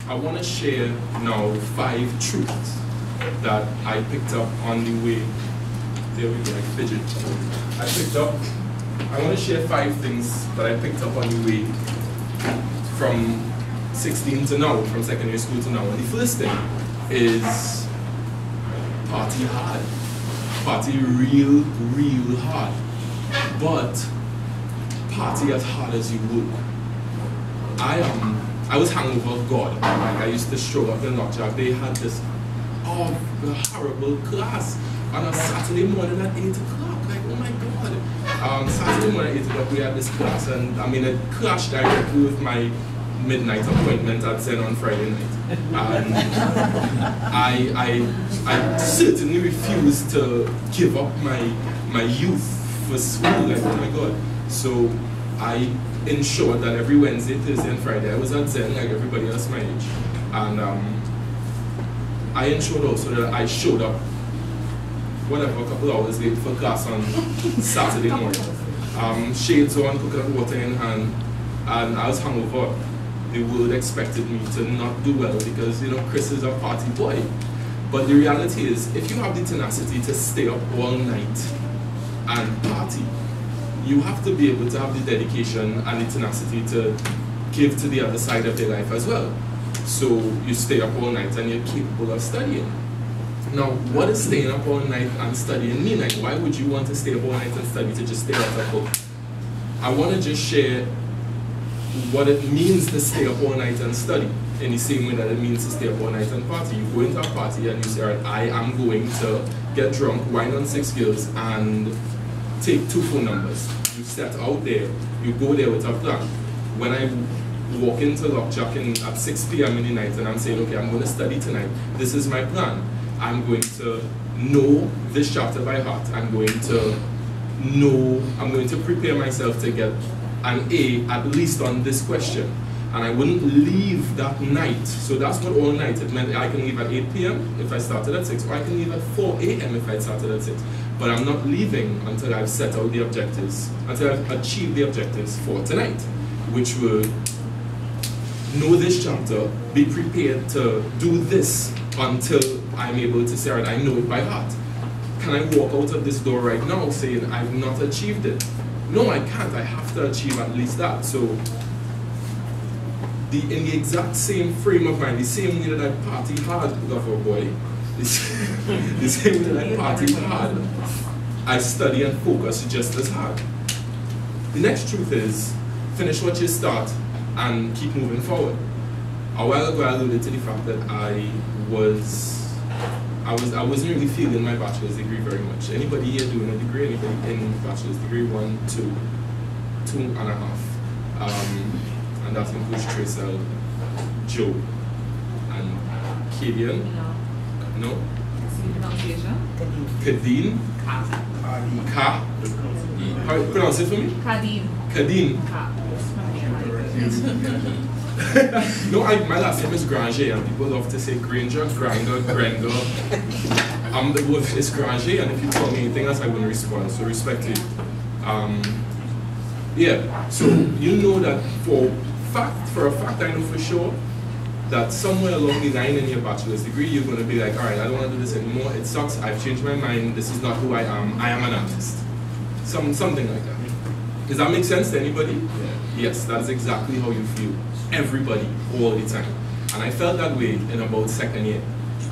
I want to share now 5 truths that I picked up on the way. There we go, I fidget. I want to share 5 things that I picked up on the way from 16 to now, from secondary school to now. And the first thing is party hard. Party real hard. But party as hard as you would. I was hangover God. Like I used to show up in Knockjack. They had this horrible class on a Saturday morning at 8 o'clock. Like, oh my God. Saturday morning at 8 o'clock we had this class, and I mean it clashed directly with my midnight appointment at Zen on Friday night. And I certainly refused to give up my youth for school. Like, oh my God. So I ensured that every Wednesday, Thursday, and Friday I was at Zen like everybody else my age. And I ensured also that I showed up whatever, a couple hours late for class on Saturday morning. Shades on, coconut water in hand, and I was hungover. The world expected me to not do well because, you know, Chris is a party boy. But the reality is, if you have the tenacity to stay up all night and party, you have to be able to have the dedication and the tenacity to give to the other side of your life as well. So you stay up all night and you're capable of studying. Now, what does staying up all night and studying mean? Like, why would you want to stay up all night and study to just stay at a book? I want to just share what it means to stay up all night and study in the same way that it means to stay up all night and party. You go into a party and you say, all right, I am going to get drunk, wine on 6 girls, and take 2 phone numbers. You set out there, you go there with a plan. When I walk into Lockjack at 6 p.m. in the night and I'm saying, okay, I'm going to study tonight, this is my plan. I'm going to know this chapter by heart. I'm going to prepare myself to get an A at least on this question. And I wouldn't leave that night. So that's what all night, it meant I can leave at 8 p.m. if I started at 6, or I can leave at 4 a.m. if I started at 6. But I'm not leaving until I've set out the objectives, until I've achieved the objectives for tonight, which were know this chapter, be prepared to do this until I'm able to say, all right, I know it by heart. Can I walk out of this door right now saying I've not achieved it? No, I can't. I have to achieve at least that. So, in the exact same frame of mind, the same way that I party hard, lover boy, the same way that I party hard, I study and focus just as hard. The next truth is, finish what you start and keep moving forward. A while ago, I alluded to the fact that I wasn't really feeling my bachelor's degree very much. Anybody here doing a degree? Anybody in bachelor's degree? 1, 2, 2.5. And that includes Tracel, Joe, and Kadian. No? Kadeen. Ka. How do you pronounce it for me? Kadeen. Kadeen. No, my last name is Granger, and people love to say Granger, Granger. The word is Granger, and if you tell me anything else, I wouldn't respond. So respect it. Yeah. So you know that for a fact, I know for sure that somewhere along the line in your bachelor's degree, you're going to be like, all right, I don't want to do this anymore. It sucks. I've changed my mind. This is not who I am. I am an artist. Something like that. Does that make sense to anybody? Yeah. Yes, that is exactly how you feel. Everybody, all the time. And I felt that way in about 2nd year.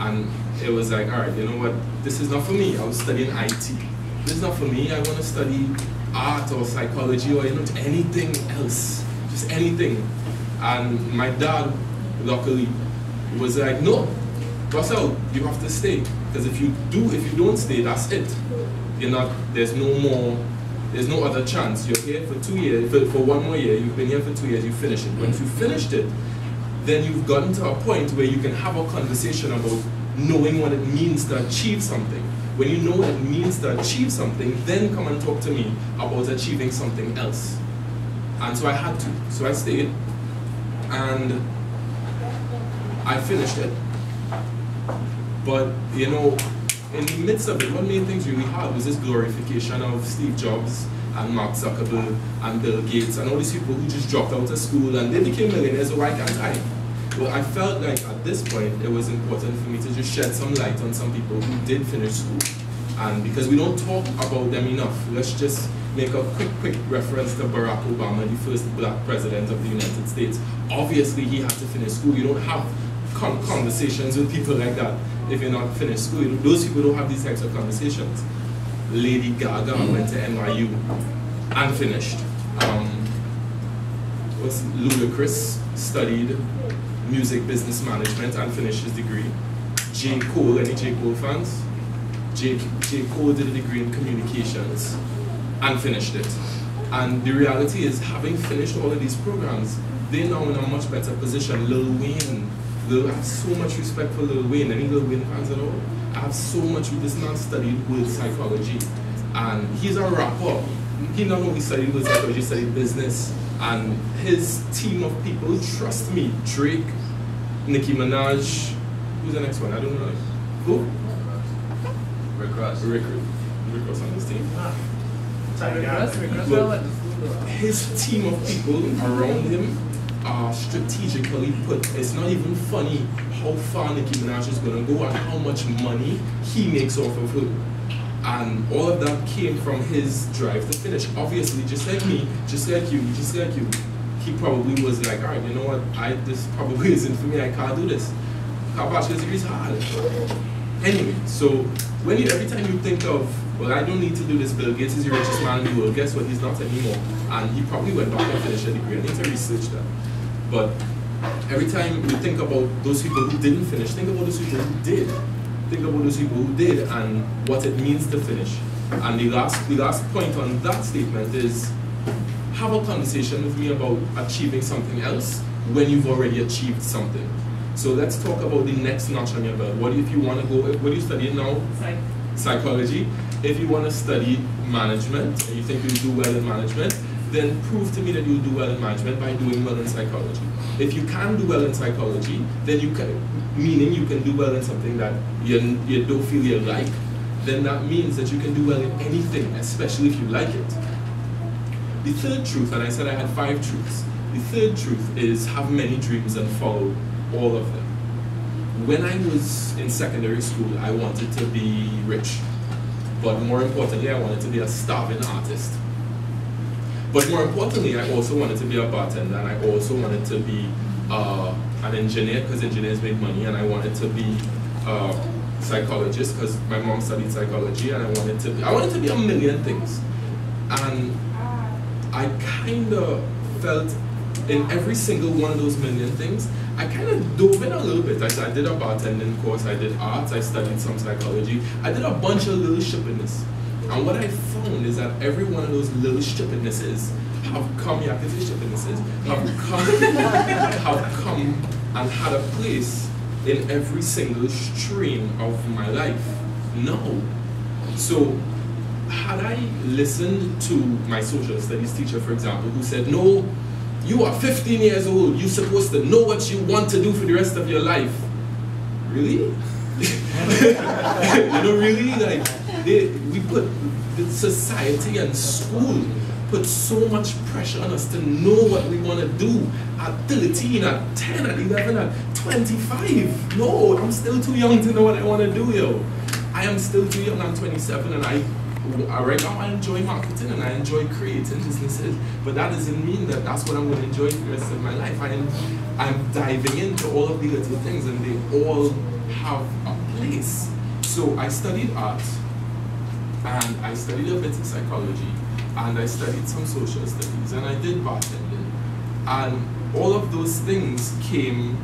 And it was like, all right, you know what? This is not for me. I was studying IT. This is not for me. I want to study art or psychology or anything else. Just anything. And my dad, luckily, was like, no, Russell, you have to stay. Because if you don't stay, that's it. There's no other chance. You're here for 2 years, for 1 more year, you've been here for 2 years, you finish it. Once you finished it, then you've gotten to a point where you can have a conversation about knowing what it means to achieve something. When you know what it means to achieve something, then come and talk to me about achieving something else. And so I had to. So I stayed, and I finished it. But, you know, in the midst of it, what made things really hard was this glorification of Steve Jobs and Mark Zuckerberg and Bill Gates and all these people who just dropped out of school and they became millionaires, so why can't I? Well, I felt like at this point it was important for me to just shed some light on some people who did finish school. And because we don't talk about them enough, let's just make a quick reference to Barack Obama, the first black president of the United States. Obviously, he had to finish school. You don't have conversations with people like that if you're not finished school. Those people don't have these types of conversations. Lady Gaga went to NYU and finished. Ludacris studied music business management and finished his degree. J. Cole, any J. Cole fans? J. Cole did a degree in communications and finished it. And the reality is, having finished all of these programs, they're now in a much better position. Lil Wayne, I have so much respect for Lil Wayne. Any Lil Wayne fans at all? I have so much. This man studied with psychology, and he's a rapper. He not only studied with psychology, he studied business. And his team of people, trust me, Drake, Nicki Minaj, who's the next one? I don't know. Who? Rick Ross. Rick Ross on his team. His team of people around him are strategically put. It's not even funny how far Nicki Minaj is going to go and how much money he makes off of her. And all of that came from his drive to finish. Obviously, just like me, just like you, he probably was like, all right, you know what, this probably isn't for me, I can't do this. Bachelor's degree is hard. Anyway, so every time you think of, well, I don't need to do this, Bill Gates is the richest man in the world, guess what, he's not anymore. And he probably went back and finished a degree. I need to research that. But every time you think about those people who didn't finish, think about those people who did. Think about those people who did and what it means to finish. And the last point on that statement is, have a conversation with me about achieving something else when you've already achieved something. So let's talk about the next notch on your belt. What if you want to go, what are you studying now? Psychology. If you want to study management and you think you'll do well in management, then prove to me that you'll do well in management by doing well in psychology. If you can do well in psychology, then you can, meaning you can do well in something that you don't feel you like, then that means that you can do well in anything, especially if you like it. The third truth, and I said I had 5 truths, the third truth is have many dreams and follow all of them. When I was in secondary school, I wanted to be rich, but more importantly, I wanted to be a starving artist. But more importantly, I also wanted to be a bartender, and I also wanted to be an engineer, because engineers make money, and I wanted to be a psychologist, because my mom studied psychology, and I wanted to be a million things. And I kind of felt in every single one of those million things, I kind of dove in a little bit. I did a bartending course, I did arts, I studied some psychology, I did a bunch of little shippiness. And what I found is that every one of those little stupidnesses have come and had a place in every single stream of my life. No. So, had I listened to my social studies teacher, for example, who said, no, you are 15 years old, you're supposed to know what you want to do for the rest of your life. Really? You know, really? Like, we put the society and school put so much pressure on us to know what we want to do at 13, at 10, at 11, at 25. No, I'm still too young to know what I want to do, yo. I am still too young. I'm 27, and right now I enjoy marketing and I enjoy creating businesses, but that doesn't mean that that's what I'm going to enjoy for the rest of my life. I'm diving into all of the little things, and they all have a place. So I studied art, and I studied a bit of psychology, and I studied some social studies, and I did bartending, and all of those things came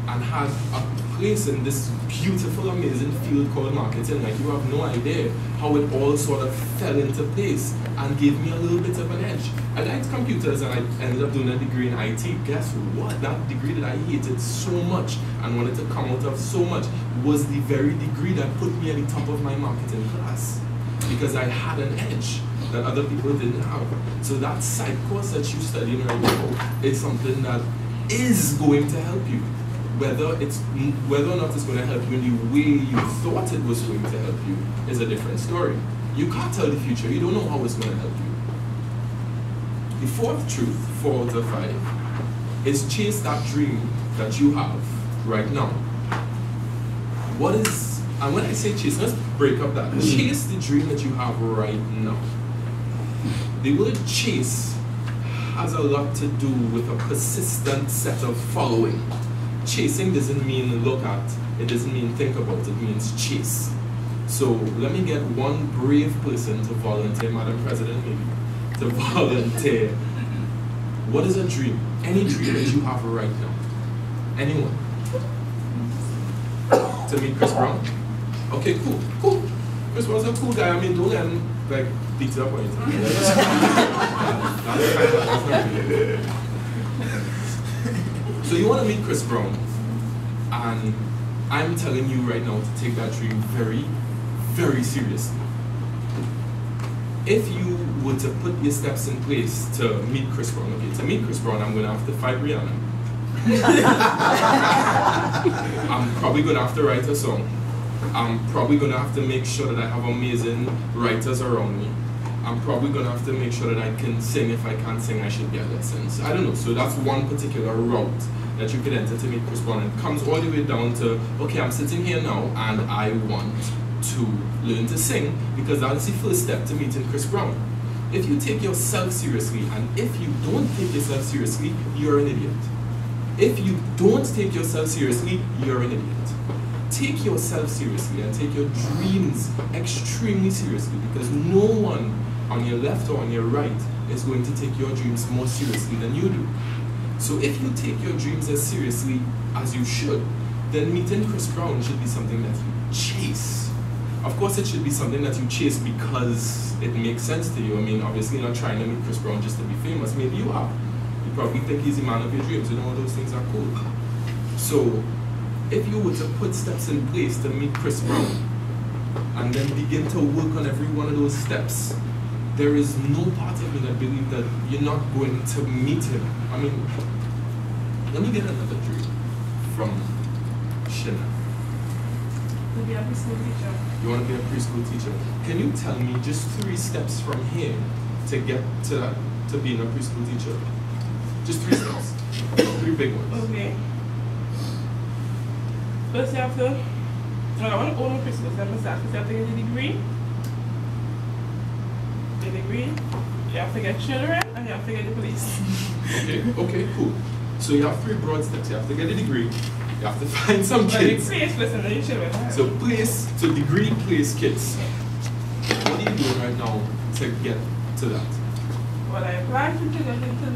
and had a place in this beautiful, amazing field called marketing. Like, you have no idea how it all sort of fell into place and gave me a little bit of an edge. I liked computers, and I ended up doing a degree in IT. Guess what? That degree that I hated so much and wanted to come out of so much was the very degree that put me at the top of my marketing class, because I had an edge that other people didn't have. So that side course that you're studying right now is something that is going to help you. Whether or not it's going to help you in the way you thought it was going to help you is a different story. You can't tell the future. You don't know how it's going to help you. The fourth truth, 4 out of 5, is chase that dream that you have right now. What is, and when I say chase, let's break up that. Chase the dream that you have right now. The word chase has a lot to do with a persistent set of following. Chasing doesn't mean look at, it doesn't mean think about, it means chase. So let me get one brave person to volunteer, Madam President maybe, to volunteer. What is a dream? Any dream that you have right now? Anyone? To meet Chris Brown? Okay, cool. Chris Brown's a cool guy. I mean, don't let him like beat it up or anything. That's not really. So you want to meet Chris Brown, and I'm telling you right now to take that dream very, very seriously. If you were to put your steps in place to meet Chris Brown, okay, to meet Chris Brown, I'm going to have to fight Rihanna. I'm probably going to have to write a song. I'm probably going to have to make sure that I have amazing writers around me. I'm probably going to have to make sure that I can sing. If I can't sing, I should get lessons. I don't know. So that's one particular route that you could enter to meet Chris Brown. It comes all the way down to, okay, I'm sitting here now and I want to learn to sing, because that's the first step to meeting Chris Brown. If you take yourself seriously, and if you don't take yourself seriously, you're an idiot. If you don't take yourself seriously, you're an idiot. Take yourself seriously and take your dreams extremely seriously, because no one on your left or on your right is going to take your dreams more seriously than you do. So if you take your dreams as seriously as you should, then meeting Chris Brown should be something that you chase. Of course, it should be something that you chase because it makes sense to you. I mean, obviously you're not trying to meet Chris Brown just to be famous. Maybe you are. You probably think he's the man of your dreams. You know, all those things are cool. So if you were to put steps in place to meet Chris Brown and then begin to work on every one of those steps, there is no part of me that believes that you're not going to meet him. I mean, let me get another dream from Shina. To be a preschool teacher. You want to be a preschool teacher? Can you tell me just 3 steps from here to get to that, to being a preschool teacher? Just 3 steps. 3 big ones. Okay. First you have to, I want to own a preschool, so you have to get a degree. The degree, you have to get children, and you have to get the police. Okay, cool. So you have 3 broad steps. You have to get a degree, you have to find some kids. Place, listen, and your children. So degree, place, kids. What are you doing right now to get to that? Well, I applied to get into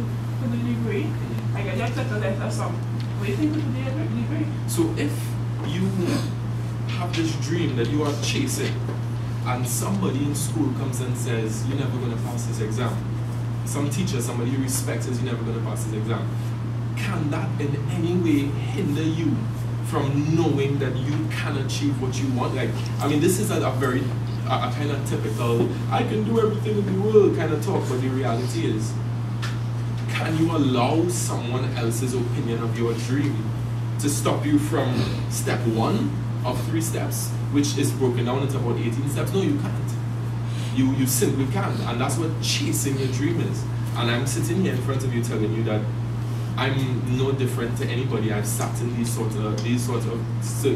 the degree. I get accepted letter, so I'm waiting for the degree. So if you have this dream that you are chasing, and somebody in school comes and says, you're never going to pass this exam. Some teacher, somebody you respect, says you're never going to pass this exam. Can that in any way hinder you from knowing that you can achieve what you want? Like, I mean, this is a very kind of typical, I can do everything in the world kind of talk, but the reality is, can you allow someone else's opinion of your dream to stop you from step 1 of 3 steps, which is broken down into about 18 steps? No, you can't. You simply can't, and that's what chasing your dream is. And I'm sitting here in front of you telling you that I'm no different to anybody. I've sat in these sorts of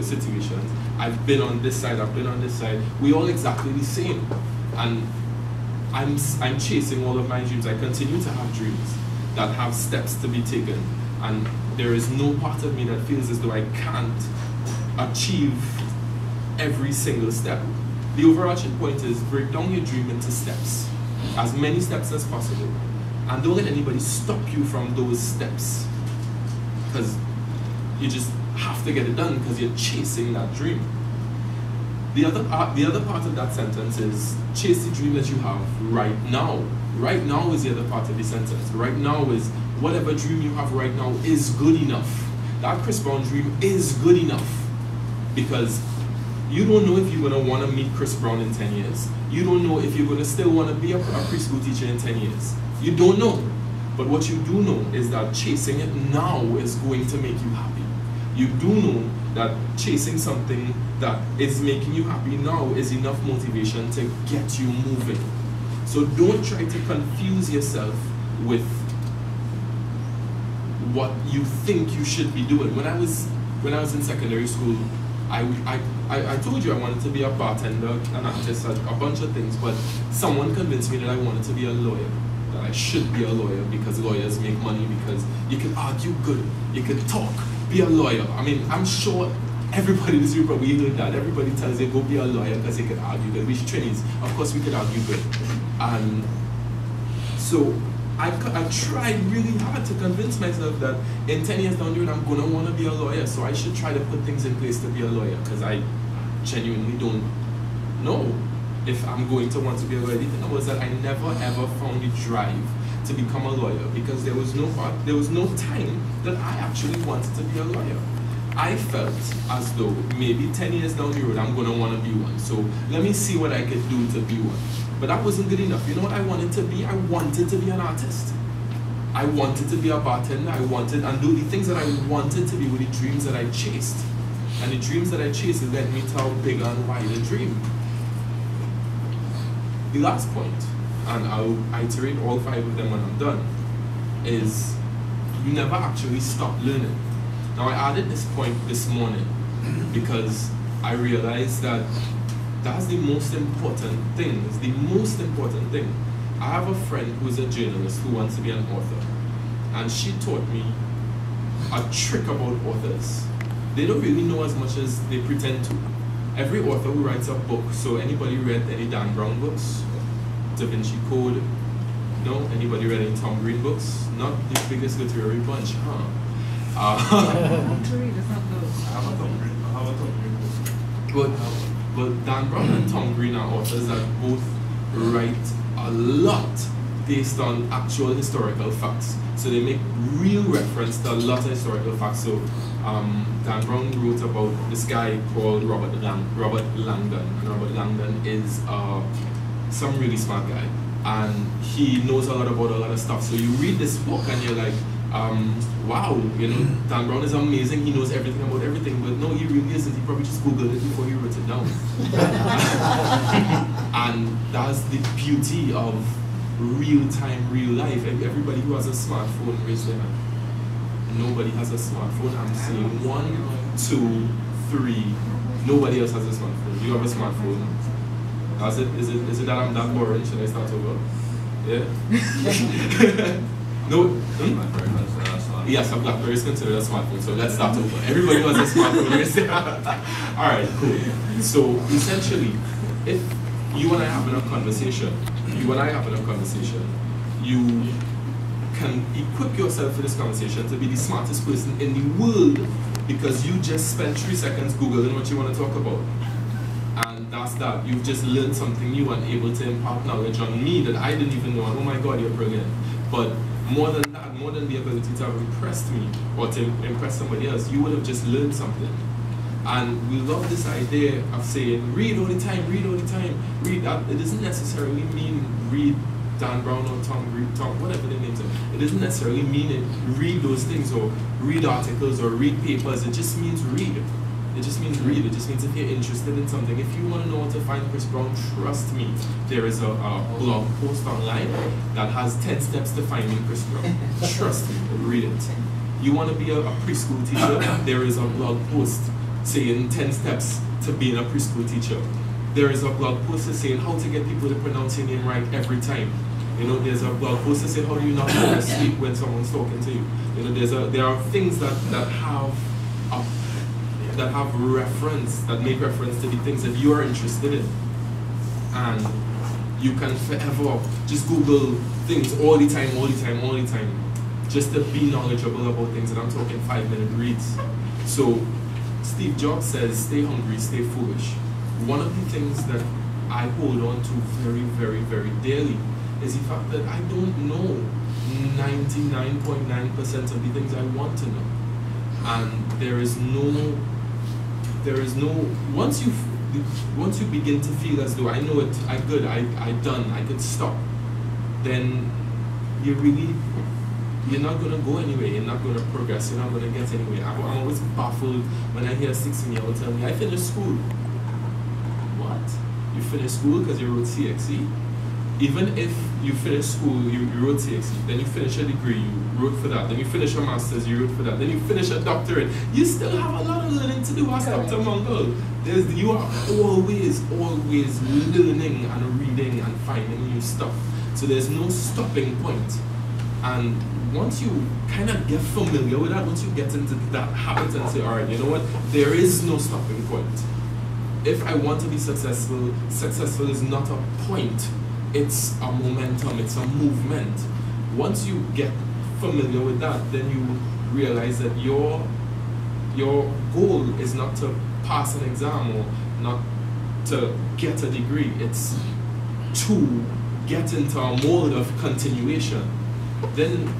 situations. I've been on this side, I've been on this side. We're all exactly the same. And I'm chasing all of my dreams. I continue to have dreams that have steps to be taken. And there is no part of me that feels as though I can't achieve every single step. The overarching point is break down your dream into steps. As many steps as possible. And don't let anybody stop you from those steps, because you just have to get it done because you're chasing that dream. The other part of that sentence is chase the dream that you have right now. Right now is the other part of the sentence. Right now is whatever dream you have right now is good enough. That Chris Brown dream is good enough, because you don't know if you're going to want to meet Chris Brown in 10 years. You don't know if you're going to still want to be a preschool teacher in 10 years. You don't know. But what you do know is that chasing it now is going to make you happy. You do know that chasing something that is making you happy now is enough motivation to get you moving. So don't try to confuse yourself with what you think you should be doing. When I was in secondary school, I told you I wanted to be a bartender, an artist, a bunch of things, but someone convinced me that I wanted to be a lawyer, that I should be a lawyer because lawyers make money, because you can argue good, you can talk, be a lawyer. I mean, I'm sure everybody in this room probably heard that. Everybody tells you go be a lawyer because they can argue good. We Trinis, of course we could argue good. And so I tried really hard to convince myself that in 10 years down the road I'm going to want to be a lawyer, so I should try to put things in place to be a lawyer, because I genuinely don't know if I'm going to want to be a lawyer. The thing was that I never ever found the drive to become a lawyer, because there was no time that I actually wanted to be a lawyer. I felt as though maybe 10 years down the road I'm going to want to be one, so let me see what I could do to be one. But that wasn't good enough. You know what I wanted to be? I wanted to be an artist. I wanted to be a bartender. I wanted, and do the things that I wanted to be were the dreams that I chased. And the dreams that I chased led me to how big and wide the dream. The last point, and I'll iterate all 5 of them when I'm done, is you never actually stop learning. Now I added this point this morning because I realized that that's the most important thing. It's the most important thing. I have a friend who's a journalist who wants to be an author, and she taught me a trick about authors. They don't really know as much as they pretend to. Every author who writes a book, so anybody read any Dan Brown books? Da Vinci Code? No? Anybody read any Tom Green books? Not the biggest literary bunch, huh? I have a Tom Green book. But Dan Brown and Tom Green are authors that both write a lot based on actual historical facts. So they make real reference to a lot of historical facts. So Dan Brown wrote about this guy called Robert Langdon. And Robert Langdon is some really smart guy. And he knows a lot about a lot of stuff. So you read this book and you're like, wow, you know, Dan Brown is amazing, he knows everything about everything, but no, he really isn't. He probably just Googled it before he wrote it down. And that's the beauty of real-time, real life. Everybody who has a smartphone, raise their hand. Nobody has a smartphone. I'm saying 1, 2, 3. Nobody else has a smartphone. You have a smartphone. That's it. Is it that I'm that boring? Should I start over? Yeah? No? Yes, a BlackBerry is considered a smartphone, so let's start over. Everybody has a smartphone. Alright, cool. So essentially, if you and I having a conversation, you can equip yourself for this conversation to be the smartest person in the world, because you just spent 3 seconds Googling what you want to talk about. And that's that. You've just learned something new and able to impart knowledge on me that I didn't even know. And oh my God, you're brilliant. But more than that, more than the ability to have impressed me or to impress somebody else, you would have just learned something. And we love this idea of saying, read all the time, read all the time, read. It doesn't necessarily mean read Dan Brown or Tom Green, whatever the names are. It doesn't necessarily mean it, read those things or read articles or read papers. It just means read. It just means read. It just means if you're interested in something. If you want to know what to find Chris Brown, trust me, there is a blog post online that has 10 steps to finding Chris Brown. Trust me, read it. You want to be a preschool teacher? There is a blog post saying 10 steps to being a preschool teacher. There is a blog post saying how to get people to pronounce your name right every time. You know, there's a blog post that says how do you not fall asleep when someone's talking to you. You know, there are things that have reference, that make reference to the things that you are interested in. And you can forever just Google things all the time, just to be knowledgeable about things. And I'm talking 5-minute reads. So Steve Jobs says, stay hungry, stay foolish. One of the things that I hold on to very, very, very dearly is the fact that I don't know 99.9% of the things I want to know. And there is no, once you begin to feel as though I know it, I done, I could stop, then you're not going to go anywhere, you're not going to progress, you're not going to get anywhere. I'm always baffled when I hear a 16-year-old tell me, I finished school. What? You finished school because you wrote CXE? even if you finish school, you wrote CXC, then you finish a degree, you wrote for that, then you finish a master's, you wrote for that, then you finish a doctorate, you still have a lot of learning to do as Dr. Mungle. You are always learning and reading and finding new stuff. So there's no stopping point. And once you kind of get familiar with that, once you get into that habit and say, all right, you know what, there is no stopping point. If I want to be successful, successful is not a point. It's a momentum, it's a movement. Once you get familiar with that, then you realize that your goal is not to pass an exam or not to get a degree. It's to get into a mode of continuation. Then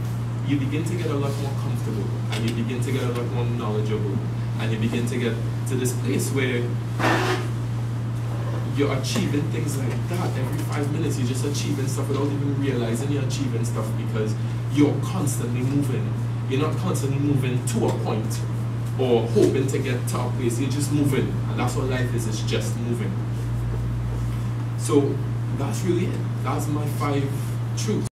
you begin to get a lot more comfortable, and you begin to get a lot more knowledgeable, and you begin to get to this place where you're achieving things like that. Every 5 minutes you're just achieving stuff without even realizing you're achieving stuff, because you're constantly moving. You're not constantly moving to a point or hoping to get to a place. You're just moving, and that's what life is. It's just moving. So that's really it. That's my 5 truths.